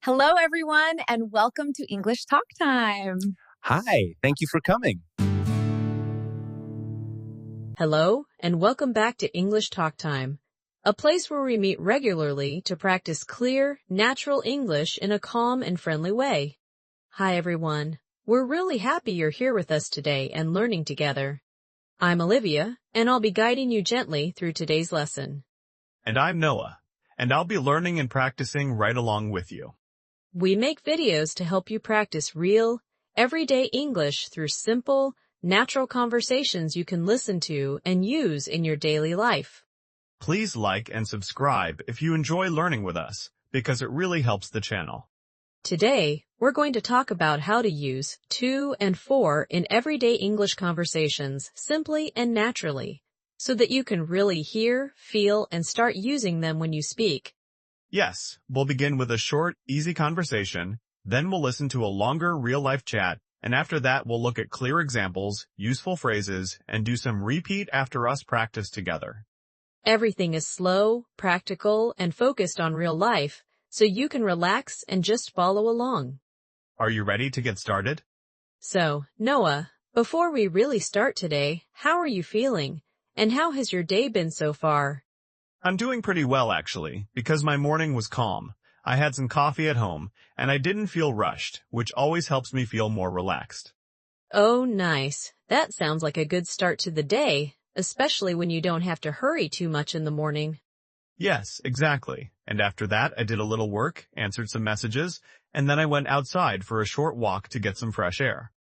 Hello, everyone, and welcome to English Talk Time. Hi, thank you for coming. Hello, and welcome back to English Talk Time, a place where we meet regularly to practice clear, natural English in a calm and friendly way. Hi, everyone. We're really happy you're here with us today and learning together. I'm Olivia, and I'll be guiding you gently through today's lesson. And I'm Noah, and I'll be learning and practicing right along with you. We make videos to help you practice real, everyday English through simple, natural conversations you can listen to and use in your daily life. Please like and subscribe if you enjoy learning with us, because it really helps the channel. Today, we're going to talk about how to use to and for in everyday English conversations simply and naturally, so that you can really hear, feel, and start using them when you speak. Yes, we'll begin with a short, easy conversation, then we'll listen to a longer real-life chat, and after that we'll look at clear examples, useful phrases, and do some repeat after us practice together. Everything is slow, practical, and focused on real life, so you can relax and just follow along. Are you ready to get started? So, Noah, before we really start today, how are you feeling? And how has your day been so far? I'm doing pretty well, actually, because my morning was calm. I had some coffee at home, and I didn't feel rushed, which always helps me feel more relaxed. Oh, nice. That sounds like a good start to the day, especially when you don't have to hurry too much in the morning. Yes, exactly. And after that, I did a little work, answered some messages, and then I went outside for a short walk to get some fresh air.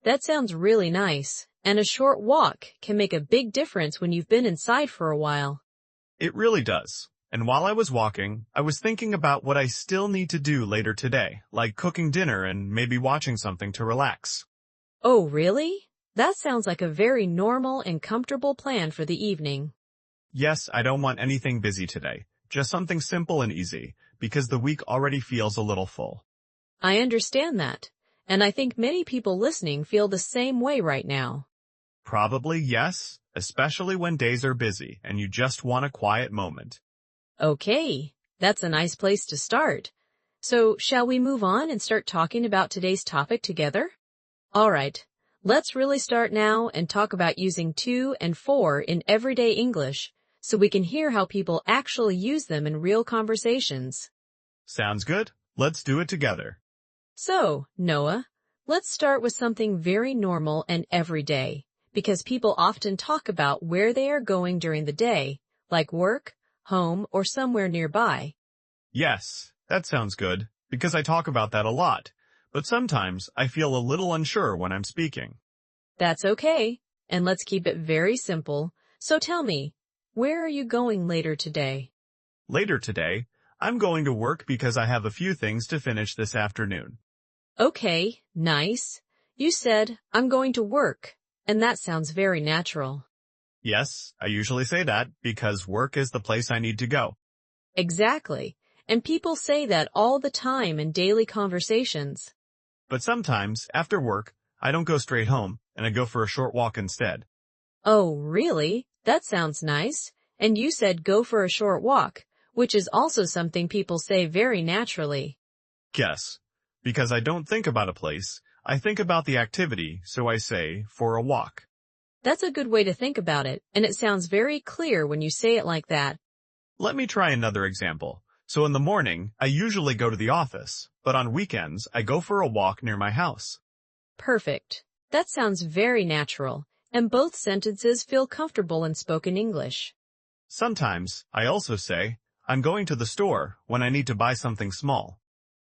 That sounds really nice, and a short walk can make a big difference when you've been inside for a while. It really does. And while I was walking, I was thinking about what I still need to do later today, like cooking dinner and maybe watching something to relax. Oh, really? That sounds like a very normal and comfortable plan for the evening. Yes, I don't want anything busy today, just something simple and easy, because the week already feels a little full. I understand that, and I think many people listening feel the same way right now. Probably yes, especially when days are busy and you just want a quiet moment. Okay, that's a nice place to start. So, shall we move on and start talking about today's topic together? All right, let's really start now and talk about using to and for in everyday English, so we can hear how people actually use them in real conversations. Sounds good? Let's do it together. So, Noah, let's start with something very normal and everyday, because people often talk about where they are going during the day, like work, home, or somewhere nearby. Yes, that sounds good, because I talk about that a lot, but sometimes I feel a little unsure when I'm speaking. That's okay, and let's keep it very simple. So tell me, where are you going later today? Later today, I'm going to work because I have a few things to finish this afternoon. Okay, nice. You said, I'm going to work, and that sounds very natural. Yes, I usually say that because work is the place I need to go. Exactly, and people say that all the time in daily conversations. But sometimes, after work, I don't go straight home, and I go for a short walk instead. Oh, really? That sounds nice. And you said go for a short walk, which is also something people say very naturally. Yes, because I don't think about a place, I think about the activity, so I say, for a walk. That's a good way to think about it, and it sounds very clear when you say it like that. Let me try another example. So in the morning, I usually go to the office, but on weekends, I go for a walk near my house. Perfect. That sounds very natural, and both sentences feel comfortable in spoken English. Sometimes, I also say, I'm going to the store when I need to buy something small.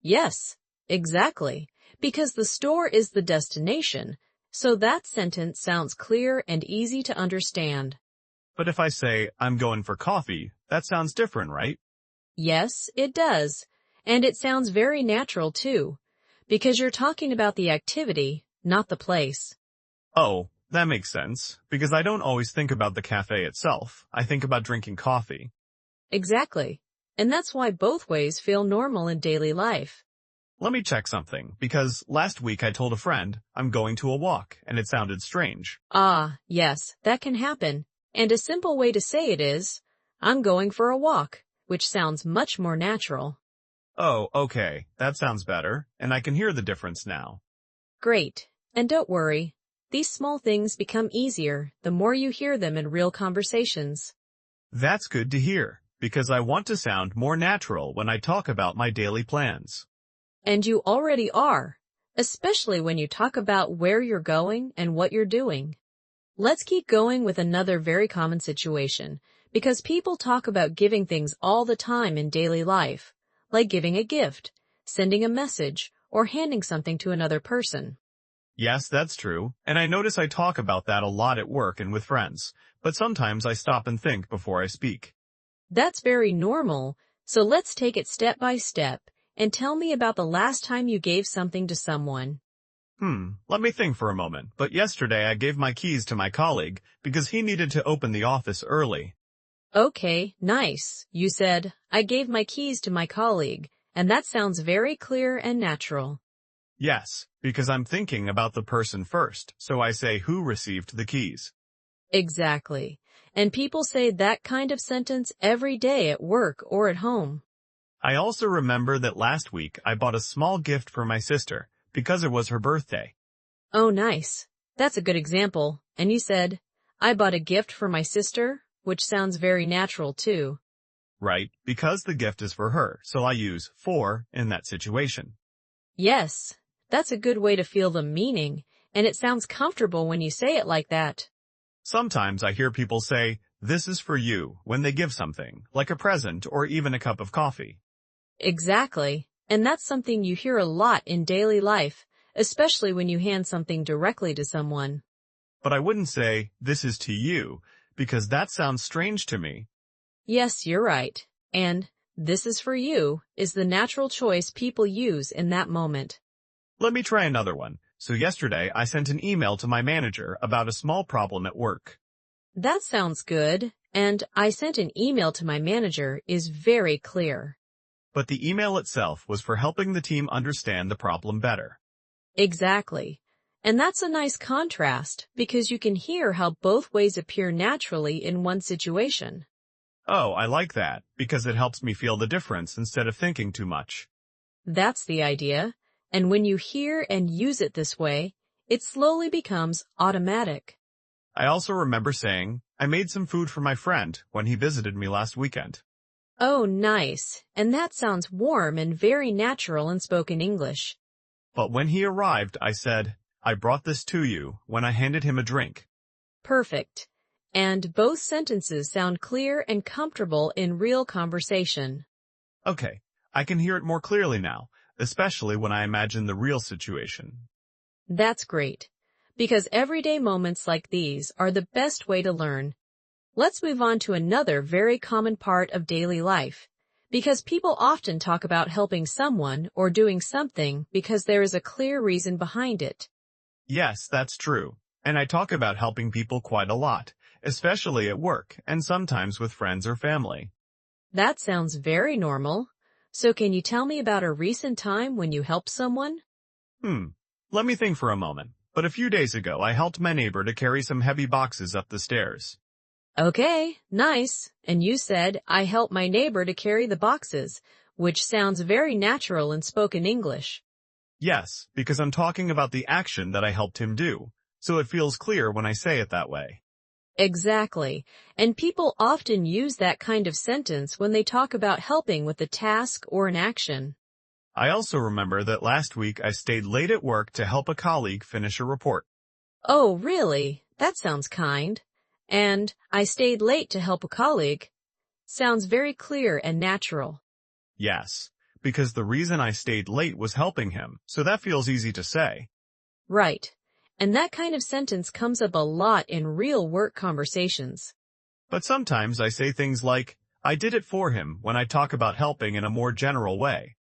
Yes, exactly, because the store is the destination, so that sentence sounds clear and easy to understand. But if I say, I'm going for coffee, that sounds different, right? Yes, it does, and it sounds very natural too, because you're talking about the activity, not the place. Oh, that makes sense, because I don't always think about the cafe itself. I think about drinking coffee. Exactly, and that's why both ways feel normal in daily life. Let me check something, because last week I told a friend I'm going to a walk, and it sounded strange. Ah, yes, that can happen. And a simple way to say it is, I'm going for a walk, which sounds much more natural. Oh, okay, that sounds better, and I can hear the difference now. Great. And don't worry, these small things become easier the more you hear them in real conversations. That's good to hear, because I want to sound more natural when I talk about my daily plans. And you already are, especially when you talk about where you're going and what you're doing. Let's keep going with another very common situation, because people talk about giving things all the time in daily life, like giving a gift, sending a message, or handing something to another person. Yes, that's true, and I notice I talk about that a lot at work and with friends, but sometimes I stop and think before I speak. That's very normal, so let's take it step by step and tell me about the last time you gave something to someone. Let me think for a moment, but yesterday I gave my keys to my colleague because he needed to open the office early. Okay, nice. You said, I gave my keys to my colleague, and that sounds very clear and natural. Yes, because I'm thinking about the person first, so I say who received the keys. Exactly. And people say that kind of sentence every day at work or at home. I also remember that last week I bought a small gift for my sister because it was her birthday. Oh, nice. That's a good example. And you said, I bought a gift for my sister, which sounds very natural too. Right, because the gift is for her, so I use for in that situation. Yes, that's a good way to feel the meaning, and it sounds comfortable when you say it like that. Sometimes I hear people say, this is for you, when they give something, like a present or even a cup of coffee. Exactly. And that's something you hear a lot in daily life, especially when you hand something directly to someone. But I wouldn't say, this is to you, because that sounds strange to me. Yes, you're right. And this is for you is the natural choice people use in that moment. Let me try another one. So yesterday I sent an email to my manager about a small problem at work. That sounds good. And I sent an email to my manager is very clear. But the email itself was for helping the team understand the problem better. Exactly. And that's a nice contrast because you can hear how both ways appear naturally in one situation. Oh, I like that, because it helps me feel the difference instead of thinking too much. That's the idea. And when you hear and use it this way, it slowly becomes automatic. I also remember saying, I made some food for my friend when he visited me last weekend. Oh, nice. And that sounds warm and very natural in spoken English. But when he arrived, I said, I brought this to you when I handed him a drink. Perfect. And both sentences sound clear and comfortable in real conversation. Okay, I can hear it more clearly now, especially when I imagine the real situation. That's great. Because everyday moments like these are the best way to learn. Let's move on to another very common part of daily life. Because people often talk about helping someone or doing something because there is a clear reason behind it. Yes, that's true. And I talk about helping people quite a lot, especially at work and sometimes with friends or family. That sounds very normal. So can you tell me about a recent time when you helped someone? Let me think for a moment. But a few days ago, I helped my neighbor to carry some heavy boxes up the stairs. Okay, nice. And you said, I helped my neighbor to carry the boxes, which sounds very natural in spoken English. Yes, because I'm talking about the action that I helped him do, so it feels clear when I say it that way. Exactly. And people often use that kind of sentence when they talk about helping with a task or an action. I also remember that last week I stayed late at work to help a colleague finish a report. Oh, really? That sounds kind. And I stayed late to help a colleague. Sounds very clear and natural. Yes, because the reason I stayed late was helping him, so that feels easy to say. Right. And that kind of sentence comes up a lot in real work conversations. But sometimes I say things like, I did it for him when I talk about helping in a more general way.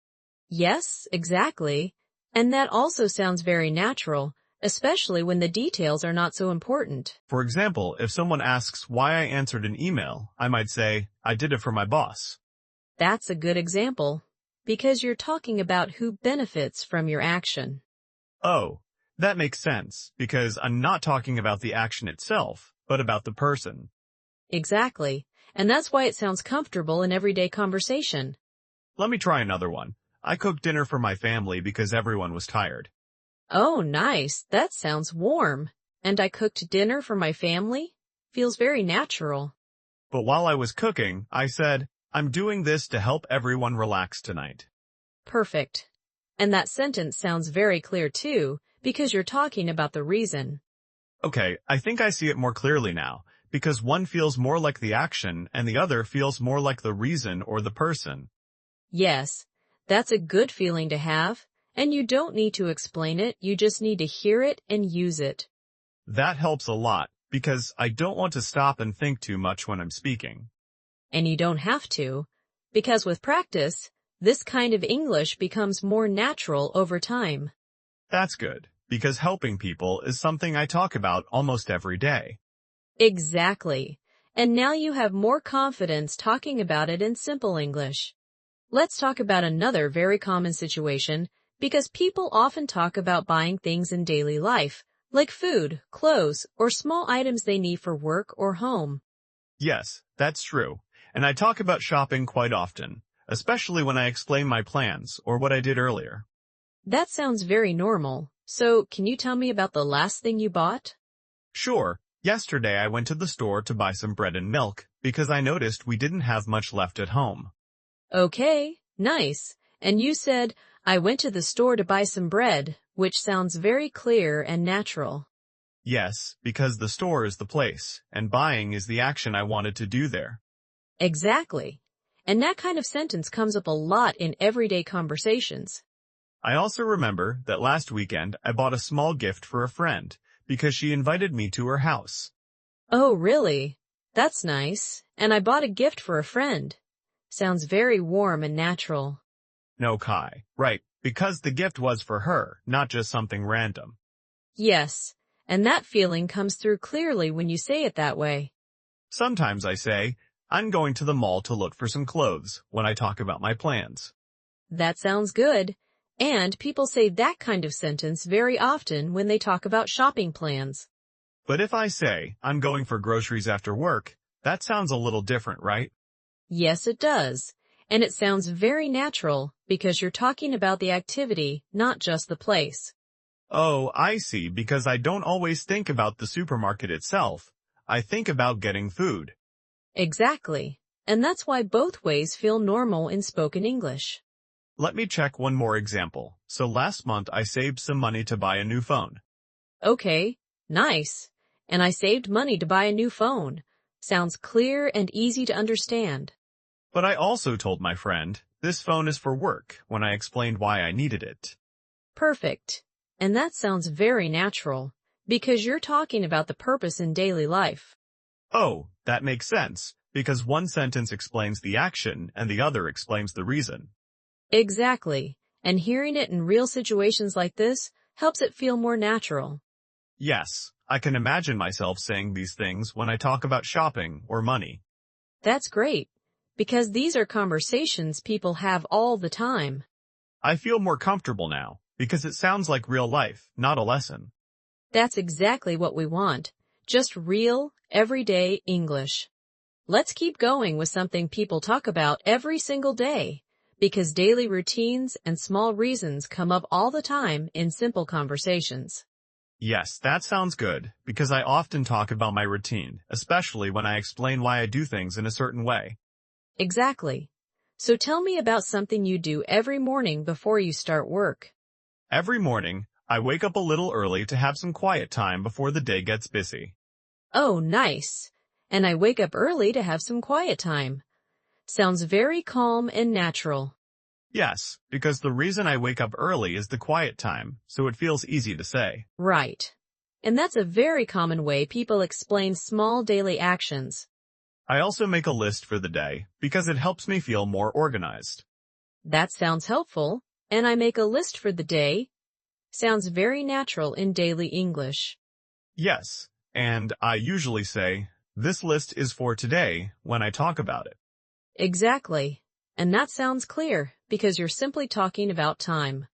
Yes, exactly. And that also sounds very natural, especially when the details are not so important. For example, if someone asks why I answered an email, I might say, I did it for my boss. That's a good example, because you're talking about who benefits from your action. Oh, that makes sense, because I'm not talking about the action itself, but about the person. Exactly. And that's why it sounds comfortable in everyday conversation. Let me try another one. I cooked dinner for my family because everyone was tired. Oh, nice. That sounds warm. And I cooked dinner for my family? Feels very natural. But while I was cooking, I said, I'm doing this to help everyone relax tonight. Perfect. And that sentence sounds very clear too, because you're talking about the reason. Okay, I think I see it more clearly now, because one feels more like the action and the other feels more like the reason or the person. Yes, that's a good feeling to have, and you don't need to explain it, you just need to hear it and use it. That helps a lot, because I don't want to stop and think too much when I'm speaking. And you don't have to, because with practice, this kind of English becomes more natural over time. That's good, because helping people is something I talk about almost every day. Exactly. And now you have more confidence talking about it in simple English. Let's talk about another very common situation, because people often talk about buying things in daily life, like food, clothes, or small items they need for work or home. Yes, that's true, and I talk about shopping quite often, especially when I explain my plans or what I did earlier. That sounds very normal. So, can you tell me about the last thing you bought? Sure, yesterday I went to the store to buy some bread and milk, because I noticed we didn't have much left at home. Okay, nice. And you said, I went to the store to buy some bread, which sounds very clear and natural. Yes, because the store is the place, and buying is the action I wanted to do there. Exactly. And that kind of sentence comes up a lot in everyday conversations. I also remember that last weekend I bought a small gift for a friend, because she invited me to her house. Oh, really? That's nice. And I bought a gift for a friend. Sounds very warm and natural. No, Kai. Right, because the gift was for her, not just something random. Yes, and that feeling comes through clearly when you say it that way. Sometimes I say, I'm going to the mall to look for some clothes when I talk about my plans. That sounds good. And people say that kind of sentence very often when they talk about shopping plans. But if I say, I'm going for groceries after work, that sounds a little different, right? Yes, it does. And it sounds very natural because you're talking about the activity, not just the place. Oh, I see, because I don't always think about the supermarket itself. I think about getting food. Exactly. And that's why both ways feel normal in spoken English. Let me check one more example. So last month I saved some money to buy a new phone. Okay, nice. And I saved money to buy a new phone. Sounds clear and easy to understand. But I also told my friend, this phone is for work, when I explained why I needed it. Perfect. And that sounds very natural, because you're talking about the purpose in daily life. Oh, that makes sense, because one sentence explains the action and the other explains the reason. Exactly. And hearing it in real situations like this helps it feel more natural. Yes, I can imagine myself saying these things when I talk about shopping or money. That's great, because these are conversations people have all the time. I feel more comfortable now, because it sounds like real life, not a lesson. That's exactly what we want. Just real, everyday English. Let's keep going with something people talk about every single day, because daily routines and small reasons come up all the time in simple conversations. Yes, that sounds good, because I often talk about my routine, especially when I explain why I do things in a certain way. Exactly. So tell me about something you do every morning before you start work. Every morning, I wake up a little early to have some quiet time before the day gets busy. Oh, nice. And I wake up early to have some quiet time. Sounds very calm and natural. Yes, because the reason I wake up early is the quiet time, so it feels easy to say. Right. And that's a very common way people explain small daily actions. I also make a list for the day, because it helps me feel more organized. That sounds helpful. And I make a list for the day. Sounds very natural in daily English. Yes, and I usually say, this list is for today when I talk about it. Exactly. And that sounds clear, because you're simply talking about time.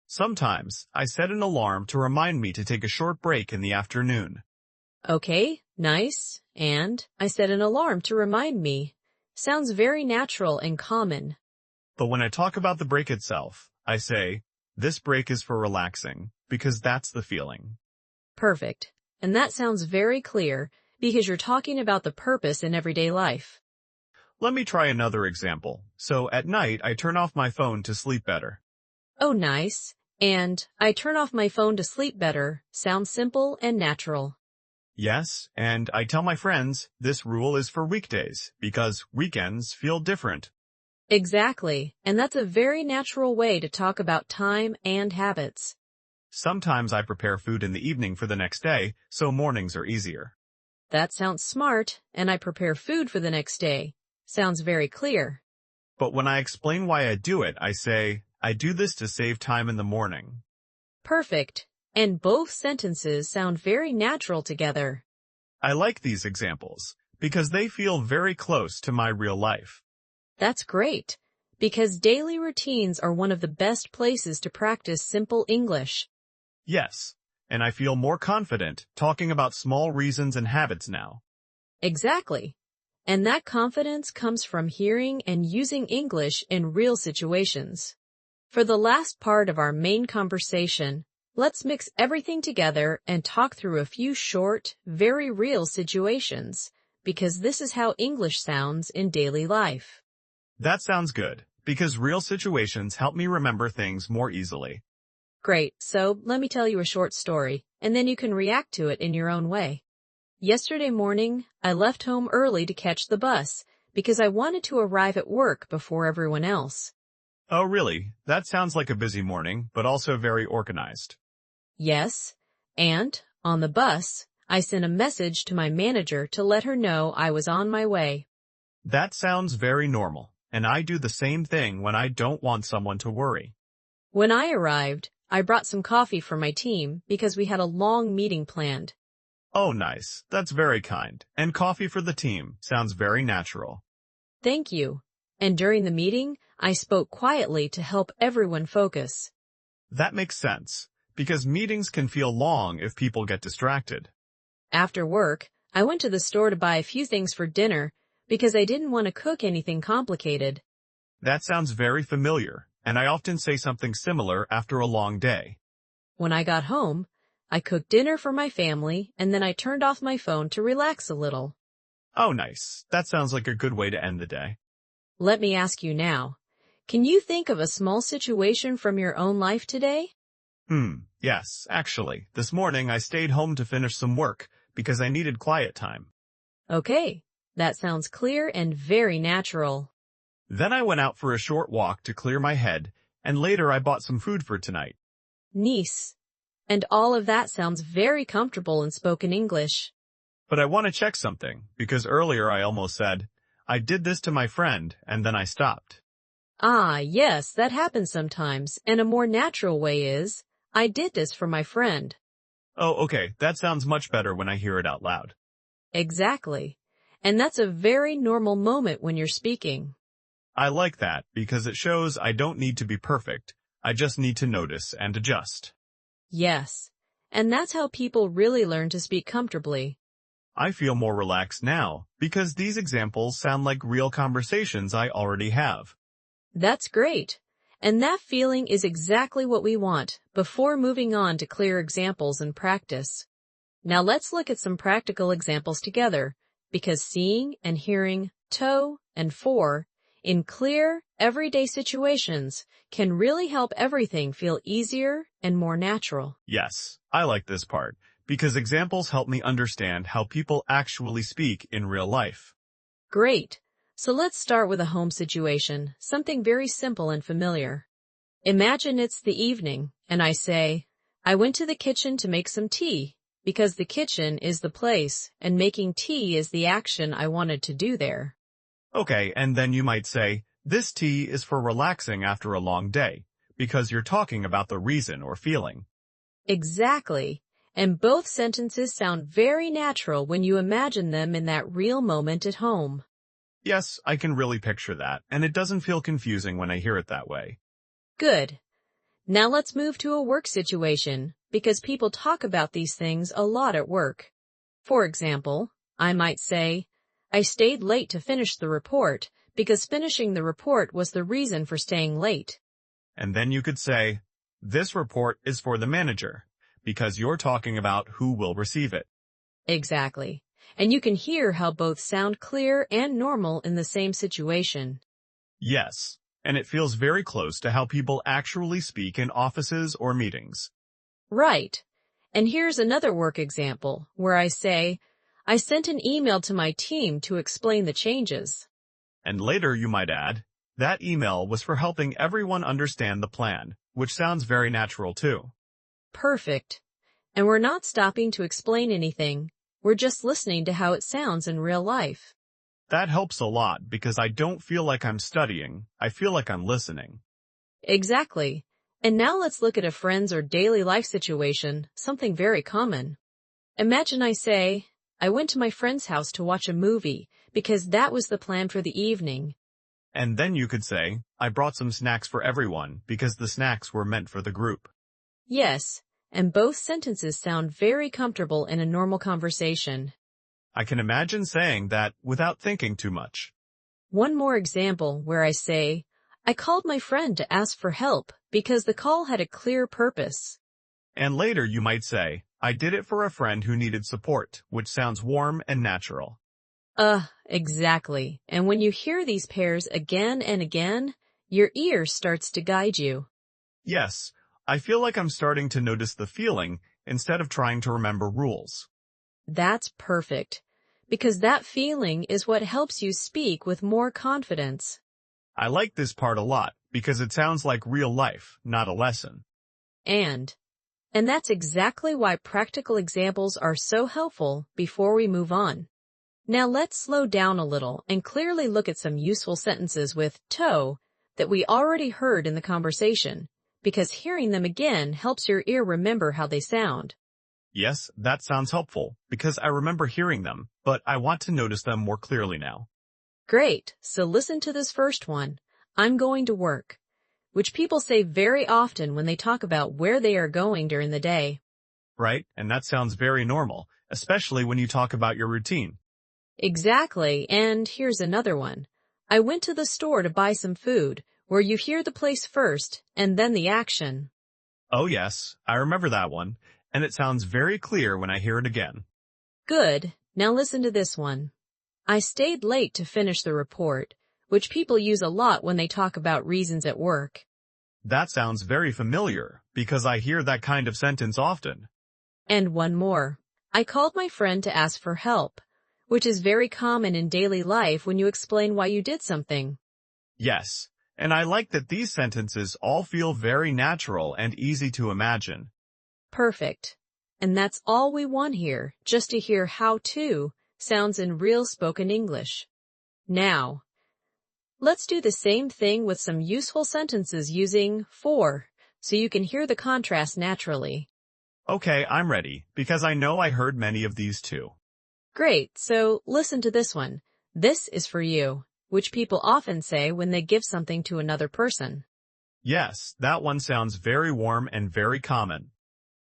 Sometimes, I set an alarm to remind me to take a short break in the afternoon. Okay, nice. And I set an alarm to remind me. Sounds very natural and common. But when I talk about the break itself, I say, this break is for relaxing, because that's the feeling. Perfect. And that sounds very clear because you're talking about the purpose in everyday life. Let me try another example. So at night, I turn off my phone to sleep better. Oh, nice. And I turn off my phone to sleep better sounds simple and natural. Yes, and I tell my friends this rule is for weekdays, because weekends feel different. Exactly. And that's a very natural way to talk about time and habits. Sometimes I prepare food in the evening for the next day, so mornings are easier. That sounds smart, and I prepare food for the next day. Sounds very clear. But when I explain why I do it, I say, I do this to save time in the morning. Perfect. And both sentences sound very natural together. I like these examples, because they feel very close to my real life. That's great, because daily routines are one of the best places to practice simple English. Yes, and I feel more confident talking about small reasons and habits now. Exactly. And that confidence comes from hearing and using English in real situations. For the last part of our main conversation, let's mix everything together and talk through a few short, very real situations, because this is how English sounds in daily life. That sounds good, because real situations help me remember things more easily. Great, so let me tell you a short story, and then you can react to it in your own way. Yesterday morning, I left home early to catch the bus, because I wanted to arrive at work before everyone else. Oh really? That sounds like a busy morning, but also very organized. Yes, and, on the bus, I sent a message to my manager to let her know I was on my way. That sounds very normal, and I do the same thing when I don't want someone to worry. When I arrived, I brought some coffee for my team because we had a long meeting planned. Oh nice, that's very kind, and coffee for the team sounds very natural. Thank you. And during the meeting, I spoke quietly to help everyone focus. That makes sense, because meetings can feel long if people get distracted. After work, I went to the store to buy a few things for dinner because I didn't want to cook anything complicated. That sounds very familiar, and I often say something similar after a long day. When I got home, I cooked dinner for my family and then I turned off my phone to relax a little. Oh nice, that sounds like a good way to end the day. Let me ask you now, can you think of a small situation from your own life today? Yes, actually, this morning I stayed home to finish some work because I needed quiet time. Okay, that sounds clear and very natural. Then I went out for a short walk to clear my head, and later I bought some food for tonight. Nice. And all of that sounds very comfortable in spoken English. But I want to check something, because earlier I almost said, I did this to my friend, and then I stopped. Ah, yes, that happens sometimes, and a more natural way is, I did this for my friend. Oh, okay, that sounds much better when I hear it out loud. Exactly. And that's a very normal moment when you're speaking. I like that, because it shows I don't need to be perfect. I just need to notice and adjust. Yes. And that's how people really learn to speak comfortably. I feel more relaxed now, because these examples sound like real conversations I already have. That's great. And that feeling is exactly what we want before moving on to clear examples and practice. Now let's look at some practical examples together, because seeing and hearing to and for in clear, everyday situations can really help everything feel easier and more natural. Yes, I like this part, because examples help me understand how people actually speak in real life. Great. So let's start with a home situation, something very simple and familiar. Imagine it's the evening, and I say, I went to the kitchen to make some tea, because the kitchen is the place, and making tea is the action I wanted to do there. Okay, and then you might say, this tea is for relaxing after a long day, because you're talking about the reason or feeling. Exactly. And both sentences sound very natural when you imagine them in that real moment at home. Yes, I can really picture that, and it doesn't feel confusing when I hear it that way. Good. Now let's move to a work situation, because people talk about these things a lot at work. For example, I might say, I stayed late to finish the report because finishing the report was the reason for staying late. And then you could say, this report is for the manager, because you're talking about who will receive it. Exactly. And you can hear how both sound clear and normal in the same situation. Yes, and it feels very close to how people actually speak in offices or meetings. Right. And here's another work example where I say, I sent an email to my team to explain the changes. And later you might add, that email was for helping everyone understand the plan, which sounds very natural too. Perfect. And we're not stopping to explain anything. We're just listening to how it sounds in real life. That helps a lot because I don't feel like I'm studying, I feel like I'm listening. Exactly. And now let's look at a friend's or daily life situation, something very common. Imagine I say, I went to my friend's house to watch a movie because that was the plan for the evening. And then you could say, I brought some snacks for everyone because the snacks were meant for the group. Yes, and both sentences sound very comfortable in a normal conversation. I can imagine saying that without thinking too much. One more example where I say, I called my friend to ask for help because the call had a clear purpose. And later you might say, I did it for a friend who needed support, which sounds warm and natural. Exactly. And when you hear these pairs again and again, your ear starts to guide you. Yes, I feel like I'm starting to notice the feeling instead of trying to remember rules. That's perfect, because that feeling is what helps you speak with more confidence. I like this part a lot because it sounds like real life, not a lesson. And that's exactly why practical examples are so helpful before we move on. Now let's slow down a little and clearly look at some useful sentences with to that we already heard in the conversation, because hearing them again helps your ear remember how they sound. Yes, that sounds helpful because I remember hearing them, but I want to notice them more clearly now. Great, so listen to this first one. I'm going to work, which people say very often when they talk about where they are going during the day. Right? And that sounds very normal, especially when you talk about your routine. Exactly, and here's another one. I went to the store to buy some food, where you hear the place first and then the action. Oh yes, I remember that one, and it sounds very clear when I hear it again. Good, now listen to this one. I stayed late to finish the report, which people use a lot when they talk about reasons at work. That sounds very familiar, because I hear that kind of sentence often. And one more. I called my friend to ask for help, which is very common in daily life when you explain why you did something. Yes, and I like that these sentences all feel very natural and easy to imagine. Perfect. And that's all we want here, just to hear how to sounds in real spoken English. Now, let's do the same thing with some useful sentences using for, so you can hear the contrast naturally. Okay, I'm ready, because I know I heard many of these too. Great, so listen to this one. This is for you, which people often say when they give something to another person. Yes, that one sounds very warm and very common.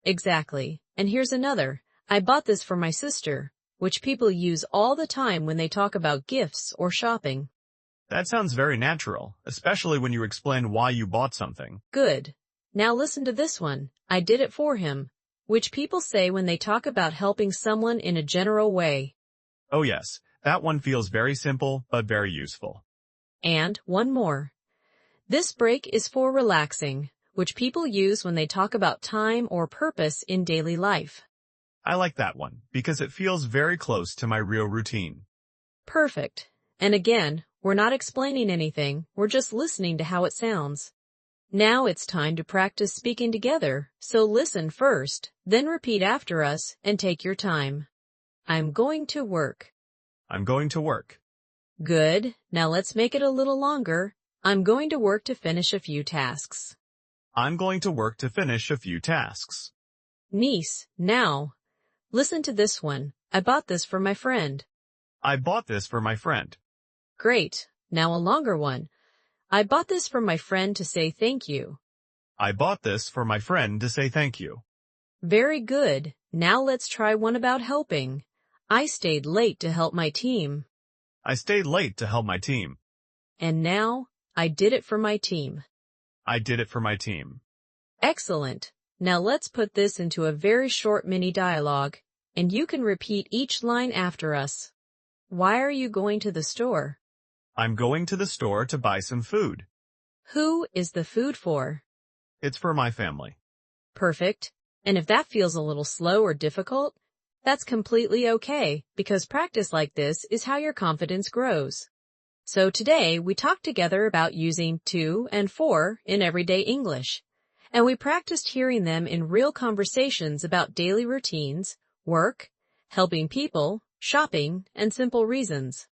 Exactly. And here's another. I bought this for my sister, which people use all the time when they talk about gifts or shopping. That sounds very natural, especially when you explain why you bought something. Good. Now listen to this one. I did it for him, which people say when they talk about helping someone in a general way. Oh yes, that one feels very simple, but very useful. And one more. This break is for relaxing, which people use when they talk about time or purpose in daily life. I like that one, because it feels very close to my real routine. Perfect. And again, we're not explaining anything, we're just listening to how it sounds. Now it's time to practice speaking together, so listen first, then repeat after us and take your time. I'm going to work. I'm going to work. Good. Now let's make it a little longer. I'm going to work to finish a few tasks. I'm going to work to finish a few tasks. Niece, now. Listen to this one. I bought this for my friend. I bought this for my friend. Great. Now a longer one. I bought this for my friend to say thank you. I bought this for my friend to say thank you. Very good. Now let's try one about helping. I stayed late to help my team. I stayed late to help my team. And now, I did it for my team. I did it for my team. Excellent. Now let's put this into a very short mini dialogue, and you can repeat each line after us. Why are you going to the store? I'm going to the store to buy some food. Who is the food for? It's for my family. Perfect. And if that feels a little slow or difficult, that's completely okay, because practice like this is how your confidence grows. So today, we talked together about using to and for in everyday English, and we practiced hearing them in real conversations about daily routines, work, helping people, shopping, and simple reasons.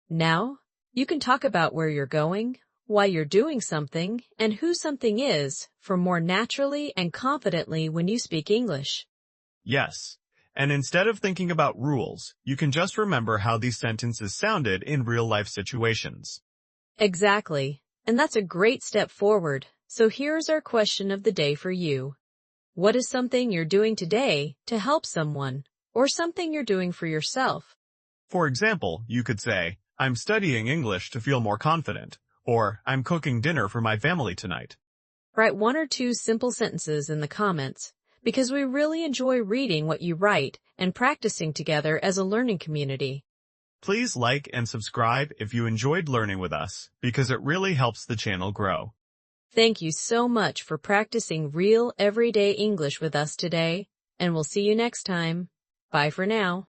Now, you can talk about where you're going, why you're doing something, and who something is for more naturally and confidently when you speak English. Yes. And instead of thinking about rules, you can just remember how these sentences sounded in real-life situations. Exactly. And that's a great step forward. So here's our question of the day for you. What is something you're doing today to help someone, or something you're doing for yourself? For example, you could say, I'm studying English to feel more confident, or I'm cooking dinner for my family tonight. Write 1 or 2 simple sentences in the comments, because we really enjoy reading what you write and practicing together as a learning community. Please like and subscribe if you enjoyed learning with us, because it really helps the channel grow. Thank you so much for practicing real everyday English with us today, and we'll see you next time. Bye for now.